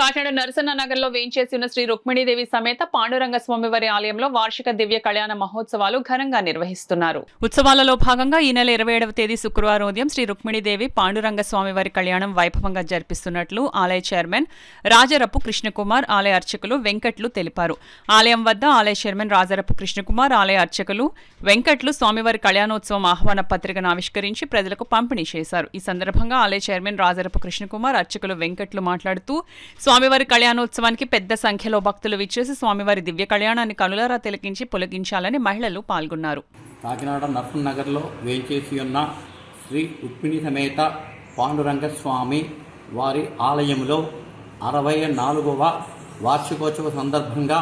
కాకినాడ నరసన్న నగర్ లో వేంచేసి ఉన్న శ్రీ రుక్మిణీదేవి సమేత పాండురంగ స్వామివారి ఆలయంలో వార్షిక దివ్య కళ్యాణ మహోత్సవాలు ఘనంగా నిర్వహిస్తున్నారు. ఉత్సవాలలో భాగంగా ఈ నెల 27వ తేదీ శుక్రవారం ఉదయం శ్రీ రుక్మిణీదేవి పాండురంగ స్వామివారి కళ్యాణం వైభవంగా జరిపిస్తున్నట్లు ఆలయ చైర్మన్ రాజరపు కృష్ణకుమార్, ఆలయ అర్చకులు వెంకట్లు తెలిపారు. ఆలయం వద్ద ఆలయ చైర్మన్ రాజరపు కృష్ణకుమార్, ఆలయ అర్చకులు వెంకట్లు స్వామివారి కళ్యాణోత్సవం ఆహ్వాన పత్రికను ఆవిష్కరించి ప్రజలకు పంపిణీ చేశారు. ఈ సందర్భంగా ఆలయ చైర్మన్ రాజరపు కృష్ణకుమార్, అర్చకులు వెంకట్లు మాట్లాడుతూ స్వామివారి కళ్యాణోత్సవానికి పెద్ద సంఖ్యలో భక్తులు విచ్చేసి స్వామివారి దివ్య కళ్యాణాన్ని కనులారా తిలకించి పులకించాలని మహిళలు పాల్గొన్నారు. కాకినాడ నరసన్న నగర్లో వేంచేసి ఉన్న శ్రీ రుక్మిణి సమేత పాండురంగ స్వామి వారి ఆలయంలో 64వ వార్షికోత్సవ సందర్భంగా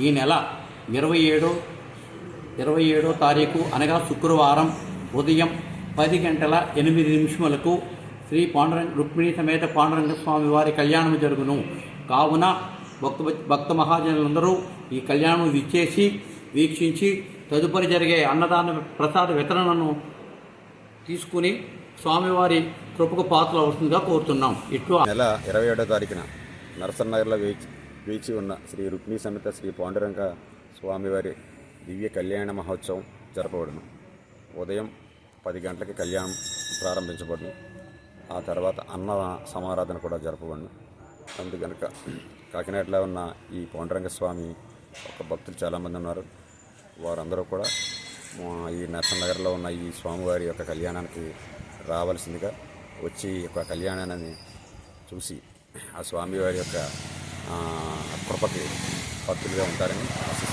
ఈ నెల 27వ తారీఖు అనగా శుక్రవారం ఉదయం 10:08 శ్రీ రుక్మిణి సమేత పాండురంగ స్వామి వారి కళ్యాణం జరుగును. కావున భక్త మహాజనులందరూ ఈ కళ్యాణం విచ్చేసి వీక్షించి తదుపరి జరిగే అన్నదాన ప్రసాద వితరణను తీసుకుని స్వామివారి కృపకు పాత్రలు అవసరంగా కోరుతున్నాం. ఇట్లు నెల 27వ తారీఖున నరసన్నగర్లో వేచి ఉన్న శ్రీ రుక్మిణి సమేత శ్రీ పాండురంగ స్వామివారి దివ్య కళ్యాణ మహోత్సవం జరపబడును. ఉదయం 10 గంటలకి కళ్యాణం ప్రారంభించబడును. ఆ తర్వాత అన్న సమారాధన కూడా జరపబడును. అందుకనుక కాకినాడలో ఉన్న ఈ పాండురంగ స్వామి ఒక భక్తులు చాలామంది ఉన్నారు. వారందరూ కూడా ఈ నరసన్నగర్లో ఉన్న ఈ స్వామివారి యొక్క కళ్యాణానికి రావాల్సిందిగా వచ్చి ఈ యొక్క కళ్యాణాన్ని చూసి ఆ స్వామివారి యొక్క కృపకి భక్తులుగా ఉంటారని ఆశిస్తున్నాను.